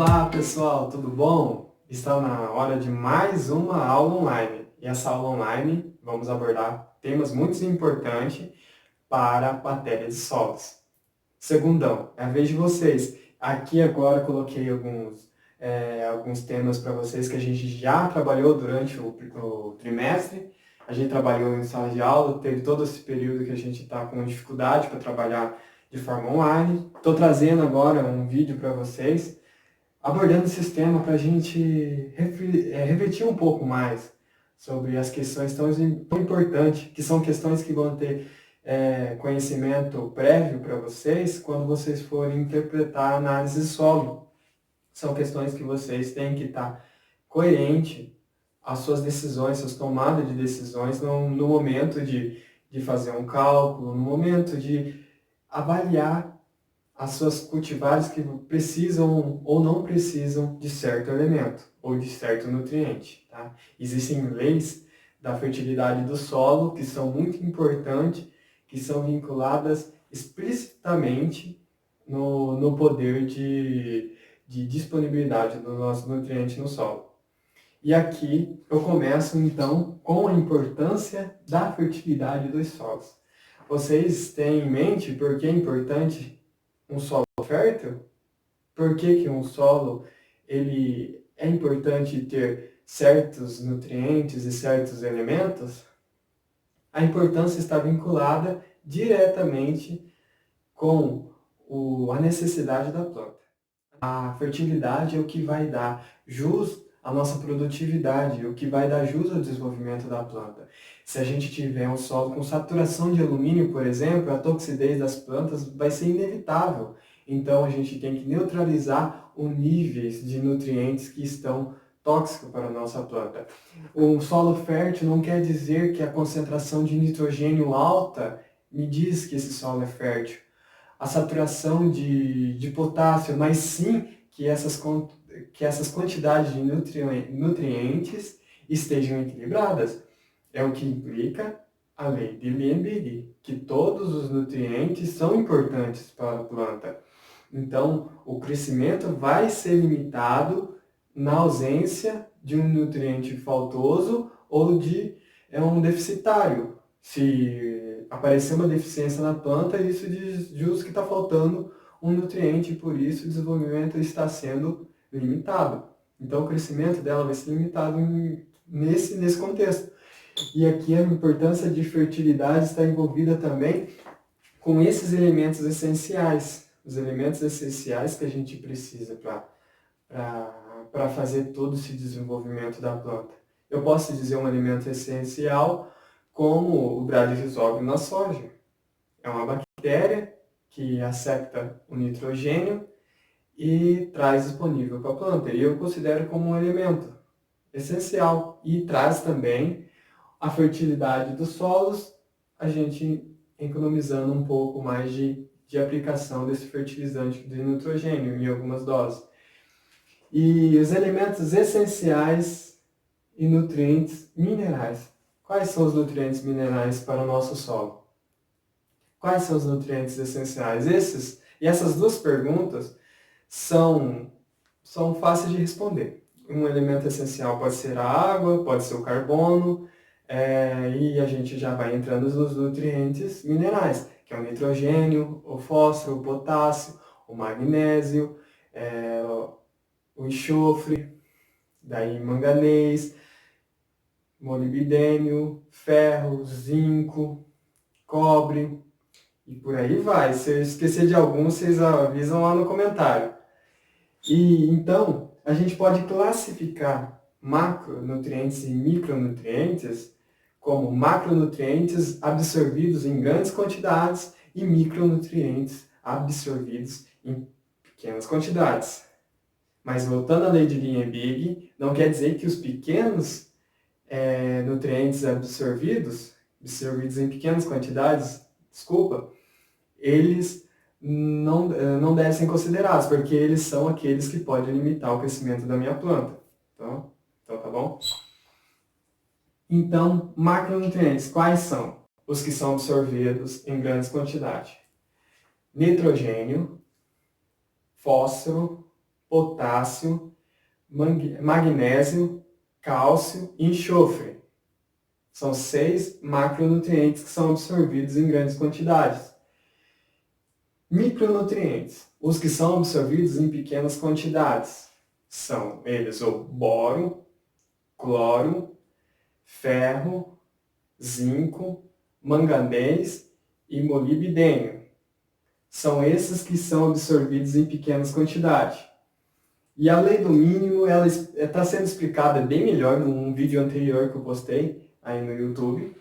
Olá pessoal, tudo bom? Está na hora de mais uma aula online. E essa aula online vamos abordar temas muito importantes para a matéria de solos. Segundão, é a vez de vocês. Aqui agora coloquei alguns temas para vocês que a gente já trabalhou durante o trimestre. A gente trabalhou em sala de aula, teve todo esse período que a gente está com dificuldade para trabalhar de forma online. Estou trazendo agora um vídeo para vocês abordando esse tema para a gente refletir um pouco mais sobre as questões tão importantes, que são questões que vão ter conhecimento prévio para vocês quando vocês forem interpretar a análise solo. São questões que vocês têm que estar coerente às suas decisões, suas tomadas de decisões no momento de fazer um cálculo, no momento de avaliar as suas cultivares que precisam ou não precisam de certo elemento ou de certo nutriente. Tá? Existem leis da fertilidade do solo que são muito importantes, que são vinculadas explicitamente no poder de disponibilidade do nosso nutriente no solo. E aqui eu começo então com a importância da fertilidade dos solos. Vocês têm em mente por que é importante um solo fértil? Por que um solo ele é importante ter certos nutrientes e certos elementos? A importância está vinculada diretamente com a necessidade da planta. A fertilidade é o que vai dar jus à nossa produtividade, o que vai dar jus ao desenvolvimento da planta. Se a gente tiver um solo com saturação de alumínio, por exemplo, a toxidez das plantas vai ser inevitável. Então a gente tem que neutralizar os níveis de nutrientes que estão tóxicos para a nossa planta. Um solo fértil não quer dizer que a concentração de nitrogênio alta me diz que esse solo é fértil. A saturação de potássio, mas sim que essas quantidades de nutrientes estejam equilibradas. É o que implica a lei de Lembigui, que todos os nutrientes são importantes para a planta. Então, o crescimento vai ser limitado na ausência de um nutriente faltoso ou de um deficitário. Se aparecer uma deficiência na planta, isso diz justo que está faltando um nutriente e por isso o desenvolvimento está sendo limitado. Então o crescimento dela vai ser limitado nesse contexto. E aqui a importância de fertilidade está envolvida também com esses elementos essenciais. Os elementos essenciais que a gente precisa para fazer todo esse desenvolvimento da planta. Eu posso dizer um alimento essencial como o Bradyrhizobio na soja. É uma bactéria que accepta o nitrogênio e traz disponível para a planta. E eu considero como um elemento essencial. E traz também a fertilidade dos solos, a gente economizando um pouco mais de aplicação desse fertilizante de nitrogênio em algumas doses. E os elementos essenciais e nutrientes minerais. Quais são os nutrientes minerais para o nosso solo? Quais são os nutrientes essenciais? Essas duas perguntas são fáceis de responder. Um elemento essencial pode ser a água, pode ser o carbono, e a gente já vai entrando nos nutrientes minerais, que é o nitrogênio, o fósforo, o potássio, o magnésio, o enxofre, daí manganês, molibdênio, ferro, zinco, cobre, e por aí vai. Se eu esquecer de algum, vocês avisam lá no comentário. E então, a gente pode classificar macronutrientes e micronutrientes como macronutrientes absorvidos em grandes quantidades e micronutrientes absorvidos em pequenas quantidades. Mas voltando à lei de Liebig, não quer dizer que os pequenos nutrientes absorvidos em pequenas quantidades, eles não devem ser considerados, porque eles são aqueles que podem limitar o crescimento da minha planta. Então tá bom? Então, macronutrientes, quais são? Os que são absorvidos em grandes quantidades. Nitrogênio, fósforo, potássio, magnésio, cálcio e enxofre. São 6 macronutrientes que são absorvidos em grandes quantidades. Micronutrientes, os que são absorvidos em pequenas quantidades, são eles o boro, cloro, ferro, zinco, manganês e molibdênio. São esses que são absorvidos em pequenas quantidades. E a lei do mínimo, ela está sendo explicada bem melhor num vídeo anterior que eu postei aí no YouTube,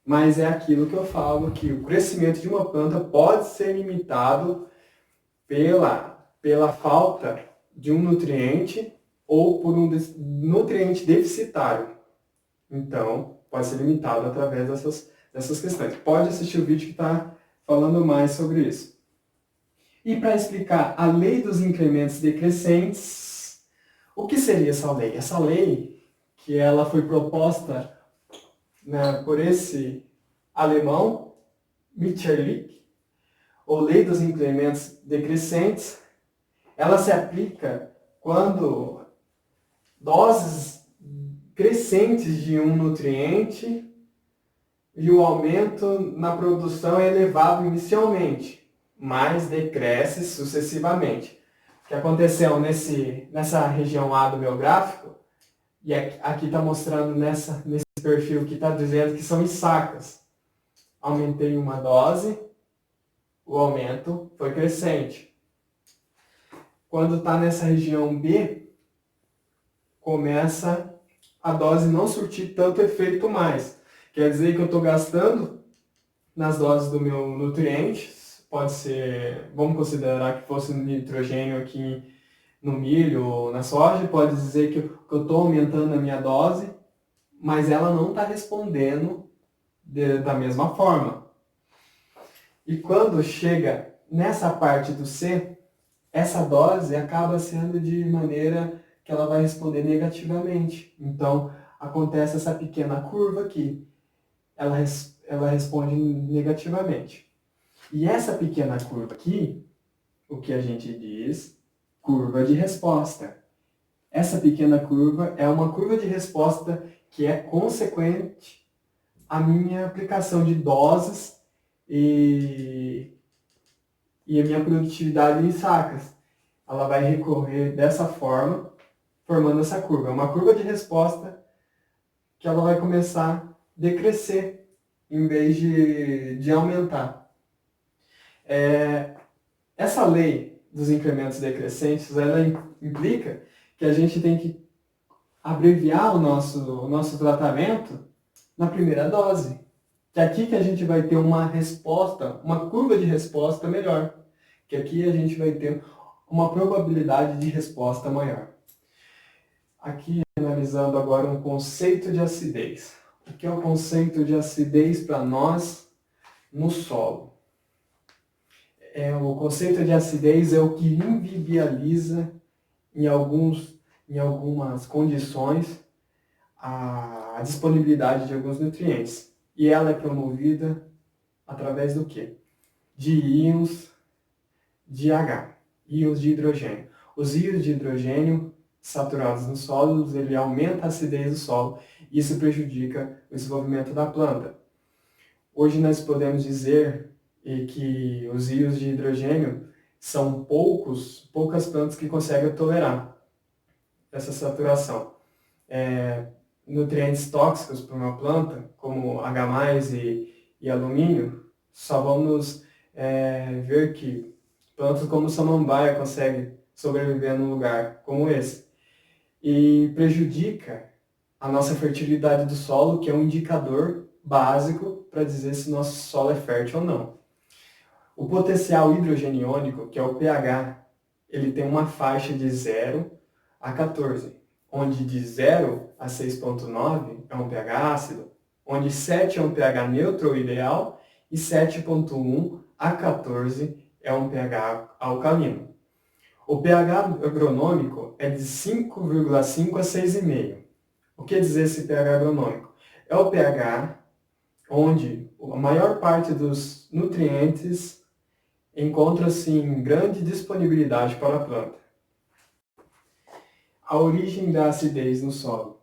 mas é aquilo que eu falo, que o crescimento de uma planta pode ser limitado pela falta de um nutriente ou por um nutriente deficitário. Então, pode ser limitado através dessas questões. Pode assistir o vídeo que está falando mais sobre isso. E para explicar a lei dos incrementos decrescentes, o que seria essa lei? Essa lei, que ela foi proposta, né, por esse alemão, Mitscherlich, ou lei dos incrementos decrescentes, ela se aplica quando doses crescentes de um nutriente e o aumento na produção é elevado inicialmente, mas decresce sucessivamente. O que aconteceu nessa região A do meu gráfico, e aqui está mostrando nesse perfil que está dizendo que são em sacas. Aumentei uma dose, o aumento foi crescente. Quando está nessa região B, começa a dose não surtir tanto efeito mais. Quer dizer que eu estou gastando nas doses do meu nutriente, pode ser, vamos considerar que fosse nitrogênio aqui no milho ou na soja, pode dizer que eu estou aumentando a minha dose, mas ela não está respondendo da mesma forma. E quando chega nessa parte do C, essa dose acaba sendo de maneira que ela vai responder negativamente. Então, acontece essa pequena curva aqui. Ela responde negativamente. E essa pequena curva aqui, o que a gente diz, curva de resposta. Essa pequena curva é uma curva de resposta que é consequente à minha aplicação de doses e a minha produtividade em sacas. Ela vai recorrer dessa forma, formando essa curva. É uma curva de resposta que ela vai começar a decrescer em vez de aumentar. Essa lei dos incrementos decrescentes, ela implica que a gente tem que abreviar o nosso tratamento na primeira dose. Que é aqui que a gente vai ter uma resposta, uma curva de resposta melhor. Que aqui a gente vai ter uma probabilidade de resposta maior. Aqui, analisando agora um conceito de acidez. O que é o conceito de acidez para nós no solo? O conceito de acidez é o que inviabiliza em algumas condições a disponibilidade de alguns nutrientes. E ela é promovida através do quê? De íons de H, íons de hidrogênio. Os íons de hidrogênio saturados no solo, ele aumenta a acidez do solo e isso prejudica o desenvolvimento da planta. Hoje nós podemos dizer que os íons de hidrogênio são poucas plantas que conseguem tolerar essa saturação. Nutrientes tóxicos para uma planta, como H+, e alumínio, só vamos ver que plantas como samambaia conseguem sobreviver num lugar como esse. E prejudica a nossa fertilidade do solo, que é um indicador básico para dizer se nosso solo é fértil ou não. O potencial hidrogeniônico, que é o pH, ele tem uma faixa de 0 a 14, onde de 0 a 6,9 é um pH ácido, onde 7 é um pH neutro ou ideal e 7,1 a 14 é um pH alcalino. O pH agronômico é de 5,5 a 6,5. O que dizer esse pH agronômico? É o pH onde a maior parte dos nutrientes encontra-se em grande disponibilidade para a planta. A origem da acidez no solo.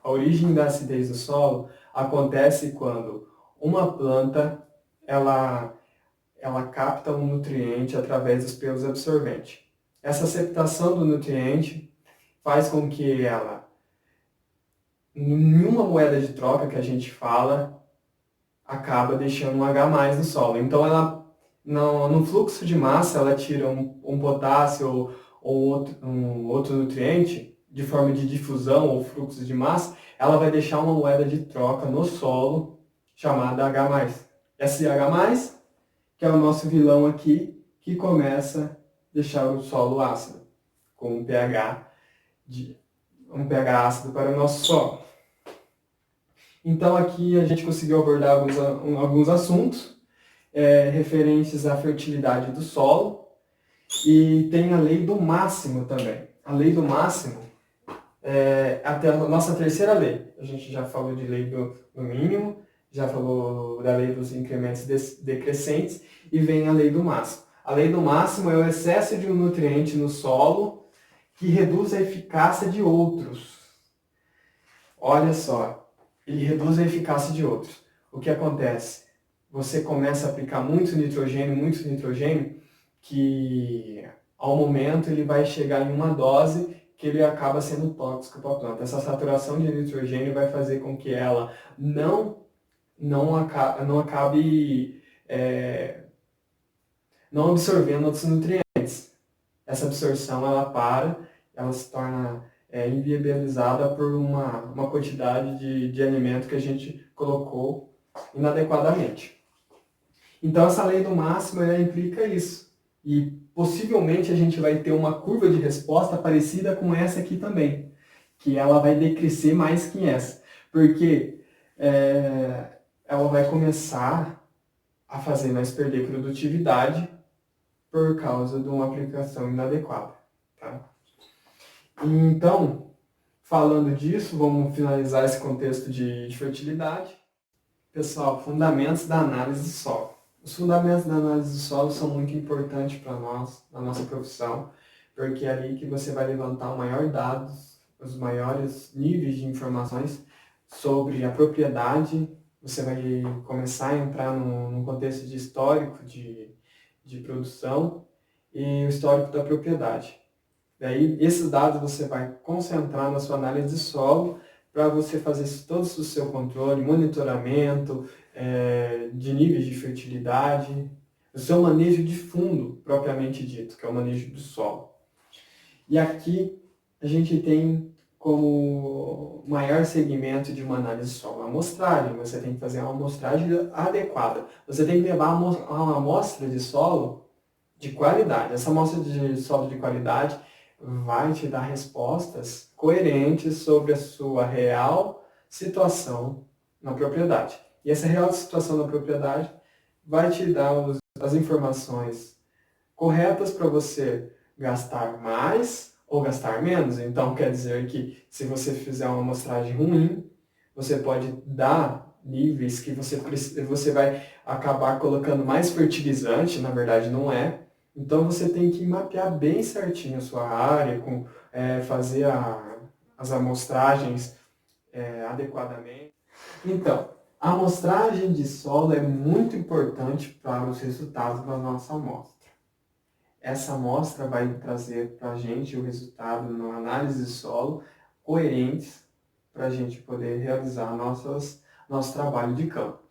A origem da acidez do solo acontece quando uma planta ela capta um nutriente através dos pelos absorventes. Essa aceptação do nutriente faz com que ela, em uma moeda de troca que a gente fala, acaba deixando um H+ no solo. Então, ela, no fluxo de massa, ela tira um potássio ou um outro nutriente de forma de difusão ou fluxo de massa, ela vai deixar uma moeda de troca no solo chamada H+. Esse H+, que é o nosso vilão aqui, que começa a deixar o solo ácido, com um pH ácido para o nosso solo. Então aqui a gente conseguiu abordar alguns assuntos referentes à fertilidade do solo, e tem a lei do máximo também. A lei do máximo é até a nossa terceira lei. A gente já falou de lei do mínimo, já falou da lei dos incrementos decrescentes, e vem a lei do máximo. A lei do máximo é o excesso de um nutriente no solo que reduz a eficácia de outros. Olha só, ele reduz a eficácia de outros. O que acontece? Você começa a aplicar muito nitrogênio, que ao momento ele vai chegar em uma dose que ele acaba sendo tóxico para a planta. Essa saturação de nitrogênio vai fazer com que ela não acabe não absorvendo outros nutrientes. Essa absorção ela se torna inviabilizada por uma quantidade de alimento que a gente colocou inadequadamente. Então essa lei do máximo implica isso. E possivelmente a gente vai ter uma curva de resposta parecida com essa aqui também, que ela vai decrescer mais que essa, porque ela vai começar a fazer nós perder produtividade por causa de uma aplicação inadequada. Tá? Então, falando disso, vamos finalizar esse contexto de fertilidade. Pessoal, fundamentos da análise do solo. Os fundamentos da análise do solo são muito importantes para nós, na nossa profissão, porque é ali que você vai levantar o maior dados, os maiores níveis de informações sobre a propriedade. Você vai começar a entrar num contexto de histórico de produção e o histórico da propriedade. Daí, esses dados você vai concentrar na sua análise de solo para você fazer todo o seu controle, monitoramento de níveis de fertilidade, o seu manejo de fundo, propriamente dito, que é o manejo do solo. E aqui a gente tem como maior segmento de uma análise de solo a amostragem. Você tem que fazer uma amostragem adequada. Você tem que levar uma amostra de solo de qualidade. Essa amostra de solo de qualidade vai te dar respostas coerentes sobre a sua real situação na propriedade. E essa real situação na propriedade vai te dar as informações corretas para você gastar mais ou gastar menos. Então, quer dizer que se você fizer uma amostragem ruim, você pode dar níveis que você vai acabar colocando mais fertilizante, na verdade não é. Então, você tem que mapear bem certinho a sua área, fazer as amostragens adequadamente. Então, a amostragem de solo é muito importante para os resultados da nossa amostra. Essa amostra vai trazer para a gente o resultado na análise de solo coerentes para a gente poder realizar nosso trabalho de campo.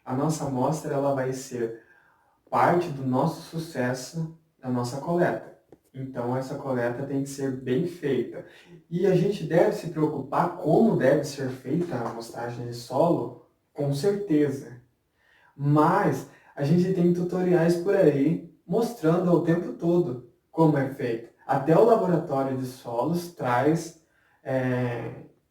A nossa amostra ela vai ser parte do nosso sucesso da nossa coleta. Então, essa coleta tem que ser bem feita. E a gente deve se preocupar como deve ser feita a amostragem de solo, com certeza. Mas a gente tem tutoriais por aí mostrando o tempo todo como é feito. Até o laboratório de solos traz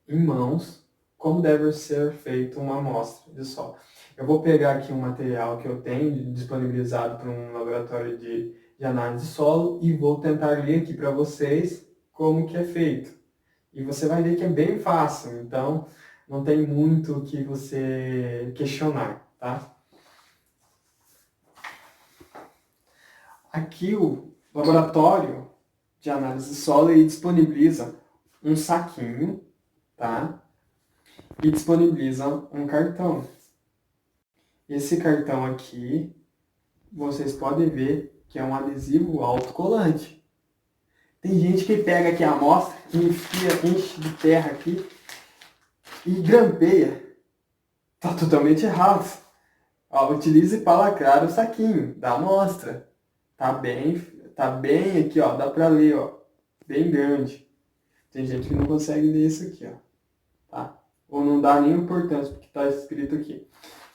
em mãos como deve ser feita uma amostra de solo. Eu vou pegar aqui um material que eu tenho disponibilizado para um laboratório de análise de solo e vou tentar ler aqui para vocês como que é feito. E você vai ver que é bem fácil, então não tem muito o que você questionar, tá? Aqui o laboratório de análise de solo ele disponibiliza um saquinho, tá? E disponibiliza um cartão. Esse cartão aqui, vocês podem ver que é um adesivo autocolante. Tem gente que pega aqui a amostra, enfia, enche de terra aqui e grampeia. Tá totalmente errado. Ó, utilize para lacrar o saquinho da amostra. Tá bem aqui, ó, dá pra ler, ó, bem grande. Tem gente que não consegue ler isso aqui, ó, tá? Ou não dá nem importância porque tá escrito aqui.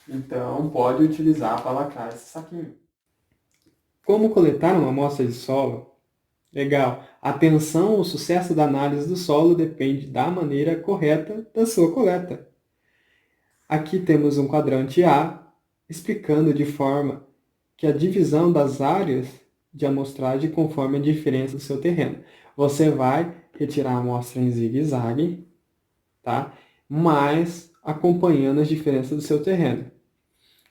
Então, pode utilizar para lacrar esse saquinho. Como coletar uma amostra de solo? Legal. Atenção, o sucesso da análise do solo depende da maneira correta da sua coleta. Aqui temos um quadrante A, explicando de forma que a divisão das áreas de amostragem conforme a diferença do seu terreno. Você vai retirar a amostra em zigue-zague, tá? Mas acompanhando as diferenças do seu terreno.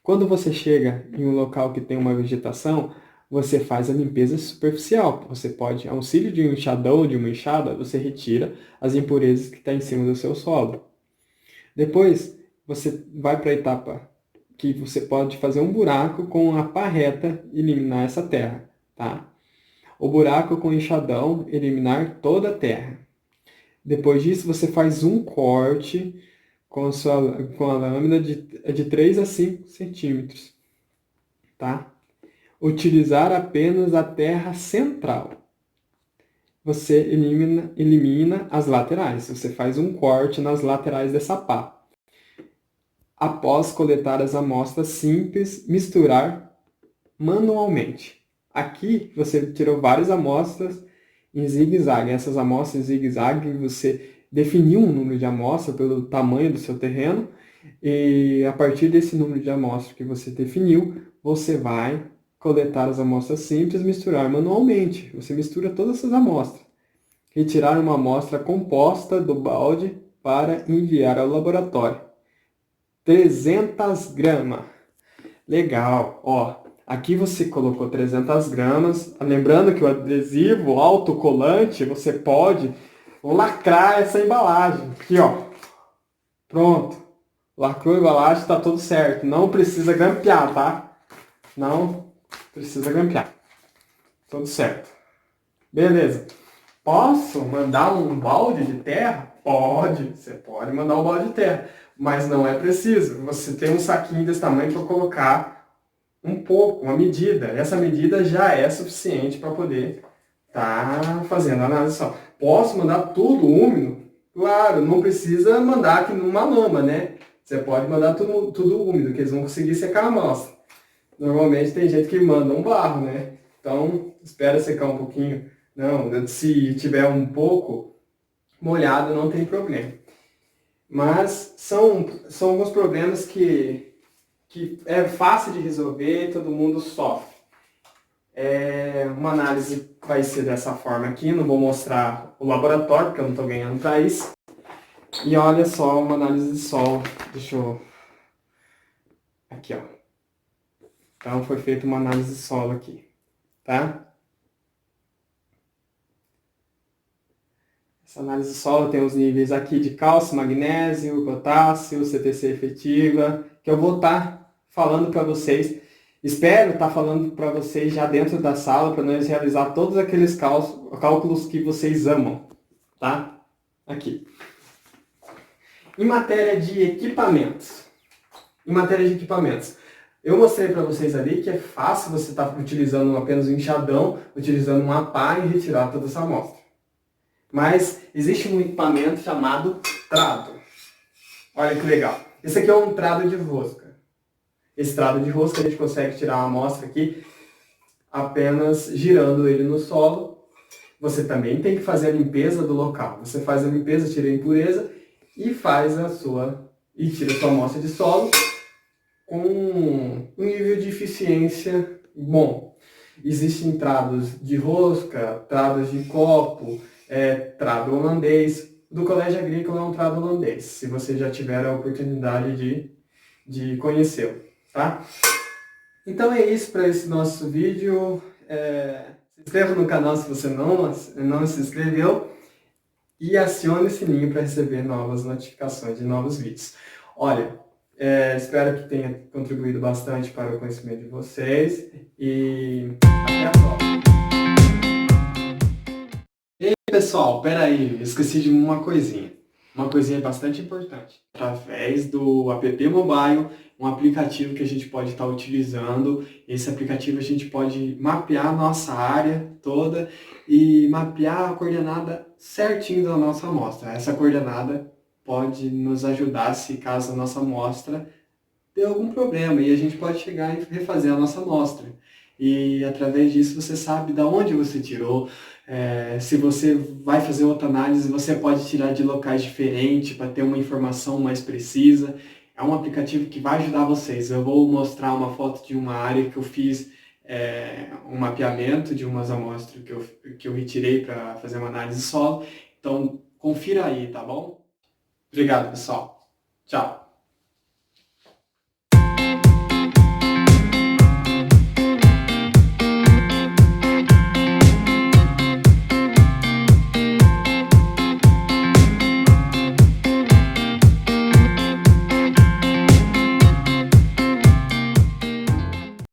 Quando você chega em um local que tem uma vegetação, você faz a limpeza superficial. Você pode, auxílio de um enxadão ou de uma enxada, você retira as impurezas que estão em cima do seu solo. Depois, você vai para a etapa que você pode fazer um buraco com a pá reta e eliminar essa terra, tá? O buraco com enxadão, eliminar toda a terra. Depois disso, você faz um corte com a lâmina de 3 a 5 centímetros, tá? Utilizar apenas a terra central. Você elimina as laterais. Você faz um corte nas laterais dessa pá. Após coletar as amostras simples, misturar manualmente. Aqui você tirou várias amostras em zigue-zague. Essas amostras em zigue-zague você definiu um número de amostras pelo tamanho do seu terreno e a partir desse número de amostras que você definiu, você vai coletar as amostras simples e misturar manualmente. Você mistura todas essas amostras. Retirar uma amostra composta do balde para enviar ao laboratório. 300 gramas. Legal, ó. Aqui você colocou 300 gramas. Lembrando que o adesivo autocolante, você pode lacrar essa embalagem. Aqui, ó. Pronto. Lacrou a embalagem, tá tudo certo. Não precisa grampear, tá? Não precisa grampear. Tudo certo. Beleza. Posso mandar um balde de terra? Pode. Você pode mandar um balde de terra. Mas não é preciso. Você tem um saquinho desse tamanho para colocar um pouco, uma medida. Essa medida já é suficiente para poder estar fazendo a análise só. Posso mandar tudo úmido? Claro, não precisa mandar aqui numa lama, né? Você pode mandar tudo úmido, que eles vão conseguir secar a amostra. Normalmente tem gente que manda um barro, né? Então, espera secar um pouquinho. Não, se tiver um pouco molhado, não tem problema. Mas são alguns problemas que é fácil de resolver e todo mundo sofre. Uma análise vai ser dessa forma aqui, não vou mostrar o laboratório, porque eu não estou ganhando para isso. E olha só, uma análise de solo. Deixa eu... Aqui, ó. Então, foi feita uma análise de solo aqui, tá? Essa análise de solo tem os níveis aqui de cálcio, magnésio, potássio, CTC efetiva, que eu vou estar falando para vocês. Espero estar falando para vocês já dentro da sala, para nós realizar todos aqueles cálculos que vocês amam, tá? Aqui. Em matéria de equipamentos. Eu mostrei para vocês ali que é fácil você estar utilizando apenas um enxadão, utilizando uma pá e retirar toda essa amostra. Mas existe um equipamento chamado trado. Olha que legal. Esse aqui é um trado de rosca. Esse trado de rosca a gente consegue tirar uma amostra aqui apenas girando ele no solo. Você também tem que fazer a limpeza do local. Você faz a limpeza, tira a impureza e tira a sua amostra de solo com um nível de eficiência bom. Existem trados de rosca, trados de copo, trado holandês. Do Colégio Agrícola é um trado holandês, se você já tiver a oportunidade de conhecê-lo, tá? Então é isso para esse nosso vídeo. Se inscreva no canal se você não se inscreveu. e acione o sininho para receber novas notificações de novos vídeos. Olha, espero que tenha contribuído bastante para o conhecimento de vocês e até a próxima. E aí, pessoal, peraí, esqueci de uma coisinha. Uma coisinha bastante importante. Através do app Mobile, um aplicativo que a gente pode estar utilizando. Esse aplicativo a gente pode mapear a nossa área toda e mapear a coordenada certinho da nossa amostra. Essa coordenada pode nos ajudar se caso a nossa amostra dê algum problema e a gente pode chegar e refazer a nossa amostra. E através disso você sabe de onde você tirou. Se você vai fazer outra análise, você pode tirar de locais diferentes para ter uma informação mais precisa. É um aplicativo que vai ajudar vocês. Eu vou mostrar uma foto de uma área que eu fiz um mapeamento de umas amostras que eu retirei para fazer uma análise solo. Então, confira aí, tá bom? Obrigado, pessoal. Tchau.